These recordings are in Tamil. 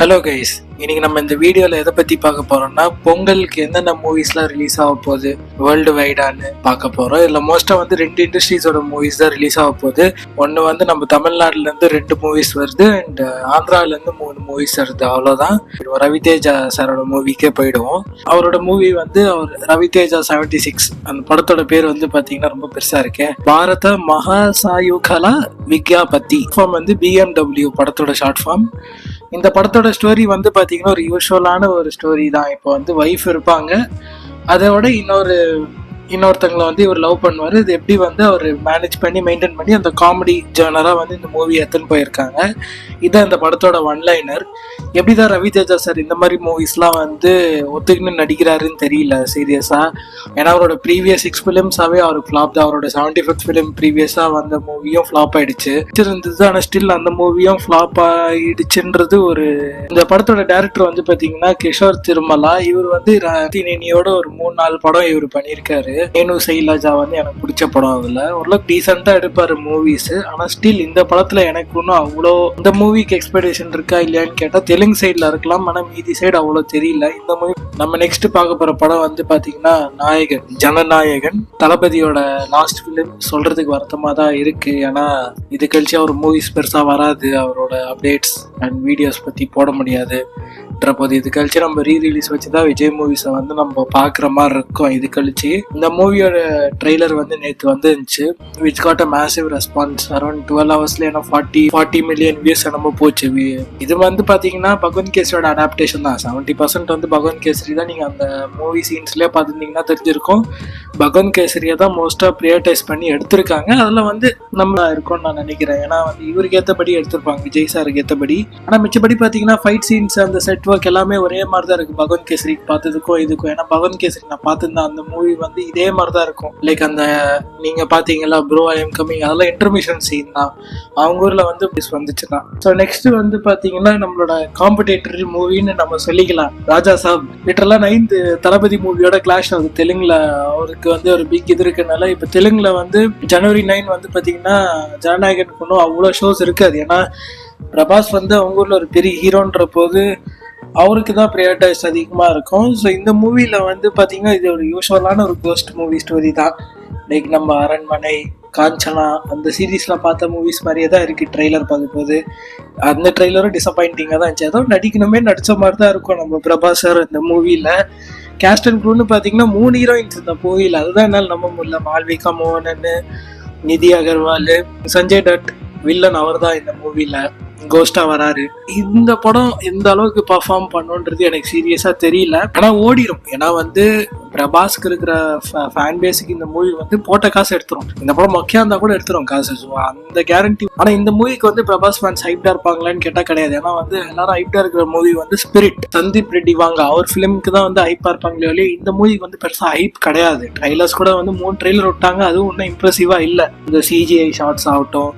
ஹலோ கைஸ், இன்னைக்கு நம்ம இந்த வீடியோவில் எதை பற்றி பார்க்க போகிறோம்னா பொங்கலுக்கு எந்தெந்த மூவிஸ்லாம் ரிலீஸ் ஆக போகுது வேர்ல்டு வைடான்னு பார்க்க போகிறோம். இதில் மோஸ்ட்டாக வந்து 2 இண்டஸ்ட்ரீஸோட மூவிஸ் தான் ரிலீஸ் ஆக போகுது. ஒன்று வந்து நம்ம தமிழ்நாட்டிலேருந்து 2 மூவிஸ் வருது அண்ட் ஆந்திராவிலேருந்து 3 மூவிஸ் வருது. அவ்வளோதான். ரவிதேஜா சாரோட மூவிக்கே போயிடுவோம். அவரோட மூவி வந்து ரவிதேஜா 76 அந்த படத்தோட பேர் வந்து பார்த்தீங்கன்னா ரொம்ப பெருசாக இருக்கு. பாரத மகாசாயுகலா விக்யாபதி ஃபார்ம் வந்து BMW படத்தோட ஷார்ட் ஃபார்ம். இந்த படத்தோட ஸ்டோரி வந்து பார்த்தீங்கன்னா ஒரு யூஸ்வலான ஒரு ஸ்டோரி தான். இப்போ வந்து ஒய்ஃப் இருப்பாங்க, அதை விட இன்னொருத்தங்களை வந்து இவர் லவ் பண்ணுவார். இது எப்படி வந்து அவர் மேனேஜ் பண்ணி மெயின்டைன் பண்ணி அந்த காமெடி ஜேனராக வந்து இந்த மூவி எடுத்துன்னு போயிருக்காங்க. இதுதான் இந்த படத்தோட ஒன்லைனர். எப்படி தான் ரவிதேஜா சார் இந்த மாதிரி மூவிஸ்லாம் வந்து ஒத்துக்குன்னு நடிக்கிறாருன்னு தெரியல சீரியஸாக. ஏன்னா அவரோட ப்ரீவியஸ் 6 ஃபிலிம்ஸாகவே அவர் ஃப்ளாப் தான். அவரோட 75th ஃபிலிம் ப்ரீவியஸாக வந்த மூவியும் ஃப்ளாப் ஆகிடுச்சு இருந்தது. ஆனால் ஸ்டில் அந்த மூவியும் ஃப்ளாப் ஆகிடுச்சுன்றது ஒரு இந்த படத்தோட டேரக்டர் வந்து பார்த்தீங்கன்னா கிஷோர் திருமலா. இவர் வந்து ரத்தினியோட ஒரு 3-4 படம் இவர் பண்ணியிருக்காரு. ஏனு சைலாஜா வந்து எனக்கு பிடிச்ச படம். அதில் ஓரளவுக்கு டீசெண்டாக எடுப்பார் மூவிஸ். ஆனால் ஸ்டில் இந்த படத்தில் எனக்கு ஒன்றும் அவ்வளோ இந்த மூவிக்கு எக்ஸ்பெக்டேஷன் இருக்கா இல்லையான்னு கேட்டால் தெலுங்கு சைடில் இருக்கலாம், ஆனால் மீதி சைடு அவ்வளோ தெரியல. இந்த மூவி நம்ம நெக்ஸ்ட் பார்க்க போகிற படம் வந்து பார்த்தீங்கன்னா நாயகன், ஜனநாயகன். தளபதியோட லாஸ்ட் ஃபிலிம் சொல்கிறதுக்கு வருத்தமாக தான் இருக்குது. ஏன்னா இது கழிச்சு அவர் மூவிஸ் பெருசாக வராது, அவரோட அப்டேட்ஸ் அண்ட் வீடியோஸ் பற்றி போட முடியாது. போது இது கழிச்சு நம்ம ரீரிலீஸ் வச்சு தான் விஜய் மூவிஸை வந்து நம்ம பார்க்குற மாதிரி இருக்கும். இது கழிச்சு இந்த மூவியோட ட்ரெய்லர் வந்து நேற்று வந்துருந்துச்சு, which got a massive response. Around 12 ஹவர்ஸ்ல ஏன்னா 40 மில்லியன் வியூஸ் என்னமோ போச்சு. இது வந்து பார்த்தீங்கன்னா பகவந்த் கேசரியோட அடாப்டேஷன் தான். 70% வந்து பகவந்த் கேசரி தான். நீங்கள் அந்த மூவி சீன்ஸ்லேயே பார்த்துருந்தீங்கன்னா தெரிஞ்சிருக்கும். பகவந்த் கேசரியை தான் மோஸ்ட்டாக ப்ரியாரிட்டைஸ் பண்ணி எடுத்திருக்காங்க. அதில் வந்து நம்ம இருக்கும்னு நான் நினைக்கிறேன். ஏன்னா வந்து இவருக்கு ஏற்றபடி எடுத்திருப்பாங்க, விஜய் சாருக்கு ஏற்றபடி. ஆனால் மிச்சப்படி பார்த்தீங்கன்னா ஃபைட் சீன்ஸ் அந்த செட் ஒர்க் எல்லாமே ஒரே மாதிரி தான் இருக்கு பகவந்த் கேசரிக்கு பார்த்ததுக்கும் இதுக்கும். ஏன்னா பகவந்த் கேசரி நான் பார்த்துருந்தேன், அந்த மூவி வந்து இதே மாதிரி தான் இருக்கும். லைக் அந்த நீங்க பாத்தீங்களா ப்ரோ ஐ எம் கமிங், அதெல்லாம் இன்டர்மிஷன் சீன் தான். அவங்க ஊர்ல வந்து வந்துச்சுதான். ஸோ நெக்ஸ்ட் வந்து பாத்தீங்கன்னா நம்மளோட காம்படேட்டரி மூவின்னு நம்ம சொல்லிக்கலாம். ராஜா சாப் லிட்டரலா 9th தளபதி மூவியோட கிளாஷ் ஆகுது. தெலுங்குல அவருக்கு வந்து ஒரு பிக் இது இருக்குனால இப்போ தெலுங்குல வந்து ஜனவரி 9 வந்து பாத்தீங்கன்னா ஜனநாயகனுக்கு ஒன்றும் அவ்வளோ ஷோஸ் இருக்காது. ஏன்னா பிரபாஸ் வந்து அவங்க ஊர்ல ஒரு பெரிய ஹீரோன்ற போது அவருக்கு தான் ப்ரையாரிட்டைஸ் அதிகமாக இருக்கும். ஸோ இந்த மூவியில் வந்து பார்த்தீங்கன்னா இது ஒரு யூஸ்வலான ஒரு கோஸ்ட் மூவி ஸ்டோரி தான். லைக் நம்ம அரண்மனை, காஞ்சனா அந்த சீரீஸ்லாம் பார்த்த மூவிஸ் மாதிரியே தான் இருக்குது ட்ரெய்லர் பார்க்கும்போது. அந்த ட்ரெய்லரும் டிசப்பாயிண்டிங்காக தான் இருந்துச்சு. அதுவும் நடிக்கணுமே நடித்த மாதிரி தான் இருக்கும் நம்ம பிரபாஸ் சார் இந்த மூவியில். கேஸ்ட் அண்ட் க்ரூன்னு பார்த்தீங்கன்னா 3 ஹீரோயின்ஸ் இந்த மூவியில். அதுதான் என்னால் நம்ப முடியல. மால்விகா மோகனன், நிதி அகர்வால், சஞ்சய் தட் வில்லன் அவர் தான் இந்த மூவியில் கோஸ்டா வராரு. இந்த படம் எந்த அளவுக்கு பர்ஃபார்ம் பண்ணுன்றது எனக்கு சீரியஸா தெரியல. ஆனா ஓடிடும். ஏன்னா வந்து பிரபாஸ்க்கு இருக்கிற ஃபேன் பேஸுக்கு இந்த மூவி வந்து போட்ட காசு எடுத்துரும். இந்த படம் மொக்கையா இருந்தா கூட எடுத்துரும் காசு. ஸோ அந்த கேரண்டி. ஆனா இந்த மூவிக்கு வந்து பிரபாஸ் ஃபேன்ஸ் ஹைப்டா இருப்பாங்களான்னு கேட்டா கிடையாது. ஏன்னா வந்து எல்லாரும் ஹைப்டா இருக்கிற மூவி வந்து ஸ்பிரிட், சந்தீப் ரெட்டி வாங்க அவர் ஃபிலிமுக்கு தான் வந்து ஹைப்பா இருப்பாங்களே இல்லையா. இந்த மூவிக்கு வந்து பெருசா ஹைப் கிடையாது. ட்ரைலர்ஸ் கூட வந்து 3 ட்ரெய்லர் விட்டாங்க, அதுவும் ஒன்றும் இம்ப்ரெசிவா இல்லை. இந்த CGI ஷார்ட்ஸ் ஆகட்டும்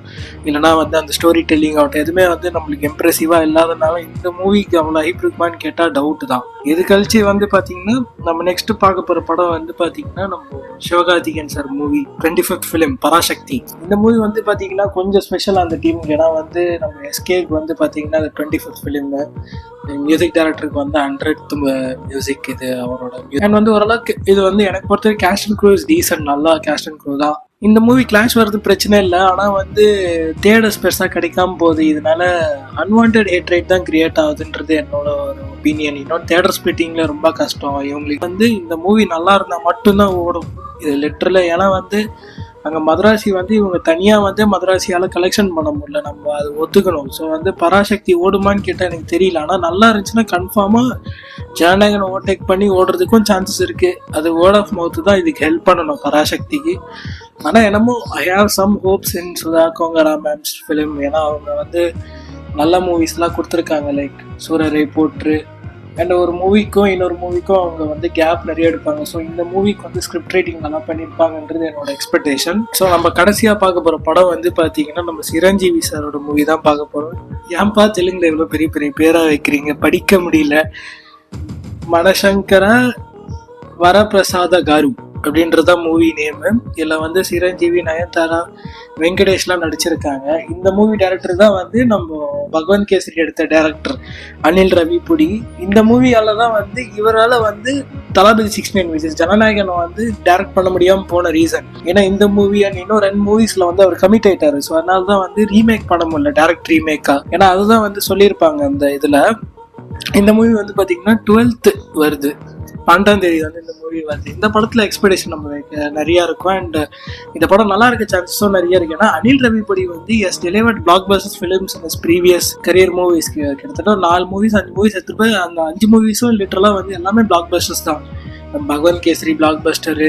இல்லைன்னா வந்து அந்த ஸ்டோரி டெல்லிங் ஆகட்டும் எதுவுமே வந்து நம்மளுக்கு இம்ப்ரெசிவா இல்லாதனால இந்த மூவிக்கு அவ்வளோ ஹைப் இருக்குமான்னு கேட்டா டவுட் தான். இது கழிச்சு வந்து பாத்தீங்கன்னா நம்ம நெக்ஸ்ட் பார்க்க போற படம் வந்து பாத்தீங்கன்னா நம்ம Sivakarthikeyan sir movie 25th film Parasakthi. இந்த மூவி வந்து பாத்தீங்கன்னா கொஞ்சம் ஸ்பெஷல் அந்த டீமுக்கு. ஏன்னா வந்து நம்ம எஸ்கேக்கு வந்து பாத்தீங்கன்னா 25th ஃபிலிம் மியூசிக் டைரக்டருக்கு வந்து 100th மியூசிக் இது அவரோட. அண்ட் வந்து ஓரளவுக்கு இது வந்து எனக்கு பொறுத்த cast and crew is decent, நல்லா கேஸ்ட் அண்ட் க்ரூ தான். இந்த மூவி கிளாஷ் வர்றது பிரச்சனை இல்லை. ஆனால் வந்து தேடர்ஸ் பெருசாக கிடைக்காம போகுது. இதனால அன்வான்ட் ஹேட் ரேட் தான் கிரியேட் ஆகுதுன்றது என்னோட ஒரு ஒப்பீனியன். இன்னொன்று தேடர் ஸ்பிளிட்டிங்கில் ரொம்ப கஷ்டம். இவங்களுக்கு வந்து இந்த மூவி நல்லா இருந்தால் மட்டும்தான் ஓடும் இது லிட்டரில். ஏன்னா வந்து அங்கே மதராசி வந்து இவங்க தனியாக வந்து மதராசியால் கலெக்ஷன் பண்ண முடியல, நம்ம அது ஒத்துக்கணும். ஸோ வந்து பராசக்தி ஓடுமான்னு கேட்டால் எனக்கு தெரியல. ஆனால் நல்லா இருந்துச்சுன்னா கன்ஃபார்மாக ஜனநாயகனை ஓவர்டேக் பண்ணி ஓடுறதுக்கும் சான்சஸ் இருக்குது. அது வேர்ட் ஆஃப் மவுத்து தான் இதுக்கு ஹெல்ப் பண்ணணும் பராசக்திக்கு. ஆனால் என்னமோ I have some hopes in Sudha Kongara ma'am's film. ஏன்னா அவங்க வந்து நல்ல மூவிஸ்லாம் கொடுத்துருக்காங்க. லைக் சூரரை போற்று அண்ட் ஒரு மூவிக்கும் இன்னொரு மூவிக்கும் அவங்க வந்து கேப் நிறைய எடுப்பாங்க. ஸோ இந்த மூவிக்கு வந்து ஸ்கிரிப்ட் ரைட்டிங் நல்லா பண்ணியிருப்பாங்கன்றது என்னோட எக்ஸ்பெக்டேஷன். ஸோ நம்ம கடைசியாக பார்க்க போகிற படம் வந்து பார்த்தீங்கன்னா நம்ம சிரஞ்சீவி சாரோட மூவி தான் பார்க்க போகிறோம். ஏன்பா தெலுங்குல எவ்வளோ பெரிய பெரிய பேராக வைக்கிறீங்க, படிக்க முடியல. மனசங்கர வரப்பிரசாத காரு அப்படின்றத மூவி நேமு. இதில் வந்து சிரஞ்சீவி, நயன்தாரா, வெங்கடேஷ்லாம் நடிச்சிருக்காங்க. இந்த மூவி டைரக்டர் தான் வந்து நம்ம பகவந்த் கேசரி எடுத்த டைரக்டர் அனில் ரவிபுடி. இந்த மூவியால தான் வந்து இவரால் வந்து தளபதி 69 விஜய் ஜனநாயகனை வந்து டைரக்ட் பண்ண முடியாமல் போன ரீசன். ஏன்னா இந்த மூவி அண்ட் இன்னும் 2 மூவிஸ்ல வந்து அவர் கமிட் ஆயிட்டாரு. ஸோ அதனால தான் வந்து ரீமேக் பண்ண முடியல, டைரக்ட் ரீமேக்கா. ஏன்னா அதுதான் வந்து சொல்லியிருப்பாங்க அந்த இதில். இந்த மூவி வந்து பார்த்தீங்கன்னா 12th வருது, 12ஆம் தேதி வந்து இந்த மூவி வருது. இந்த படத்தில் எக்ஸ்பெக்டேஷன் நம்ம நிறையா இருக்கும். அண்ட் இந்த படம் நல்லா இருக்க சான்சஸும் நிறைய இருக்கு. ஏன்னா அனில் ரவிபுடி வந்து has delivered blockbusters films in previous career மூவிஸ்க்கு கிட்டத்தட்ட 4 மூவிஸ் 5 மூவிஸ் எடுத்துட்டு போய் அந்த 5 மூவிஸும் லிட்டரலாக வந்து எல்லாமே பிளாக் பஸ்டர்ஸ் தான். பகவந்த் கேசரி பிளாக் பஸ்டரு,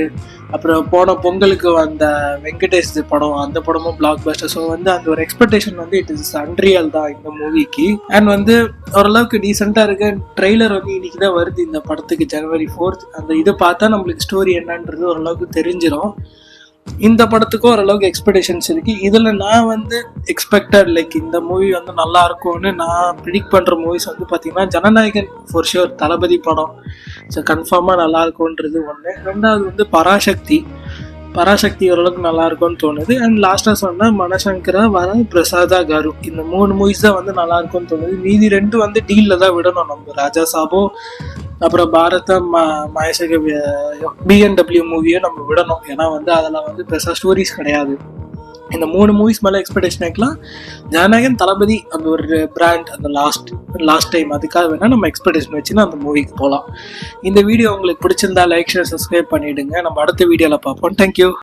அப்புறம் போன பொங்கலுக்கு வந்த வெங்கடேஷ் படம், அந்த படமும் பிளாக் பஸ்டர். ஸோ வந்து அந்த ஒரு எக்ஸ்பெக்டேஷன் வந்து இட் இஸ் அன்ரியல் தான் இந்த மூவிக்கு. அண்ட் வந்து ஓரளவுக்கு டீசெண்டாக இருக்கு. ட்ரெய்லர் வந்து இன்னைக்கு தான் வருது இந்த படத்துக்கு, January 4th. அந்த இது பார்த்தா நம்மளுக்கு ஸ்டோரி என்னன்றது ஓரளவுக்கு தெரிஞ்சிடும். இந்த படத்துக்கும் ஓரளவுக்கு எக்ஸ்பெக்டேஷன்ஸ் இருக்கு. இதில் நான் வந்து எக்ஸ்பெக்டட் லைக் இந்த மூவி வந்து நல்லா இருக்கும்னு நான் ப்ரிடிக்ட் பண்ணுற மூவிஸ் வந்து பார்த்தீங்கன்னா ஜனநாயகன் ஃபார் ஷுர், தளபதி படம். ஸோ கன்ஃபார்மாக நல்லா இருக்கும்ன்றது ஒன்று. 2வது வந்து பராசக்தி ஓரளவுக்கு நல்லா இருக்கும்னு தோணுது. அண்ட் லாஸ்ட்டாக சொன்னால் மனசங்கரா பிரசாதா காரு, இந்த 3 மூவிஸ் தான் வந்து நல்லா இருக்கும்னு தோணுது. மீதி 2 வந்து டீலில் தான் விடணும். நம்ம ராஜா சாபோ அப்புறம் பாரத மகேஷக BMW மூவியை நம்ம விடணும். ஏன்னா வந்து அதில் வந்து பெருசாக ஸ்டோரிஸ் கிடையாது. இந்த 3 மூவிஸ் மேலே எக்ஸ்பெக்டேஷன் வைக்கலாம். ஜனநாயகன், தளபதி அந்த ஒரு பிராண்ட், அந்த லாஸ்ட் டைம் அதுக்காக வேணால் நம்ம எக்ஸ்பெக்டேஷன் வச்சுன்னா அந்த மூவிக்கு போகலாம். இந்த வீடியோ உங்களுக்கு பிடிச்சிருந்தா லைக், ஷேர், சப்ஸ்கிரைப் பண்ணிவிடுங்க. நம்ம அடுத்த வீடியோவில் பார்ப்போம். தேங்க்யூ.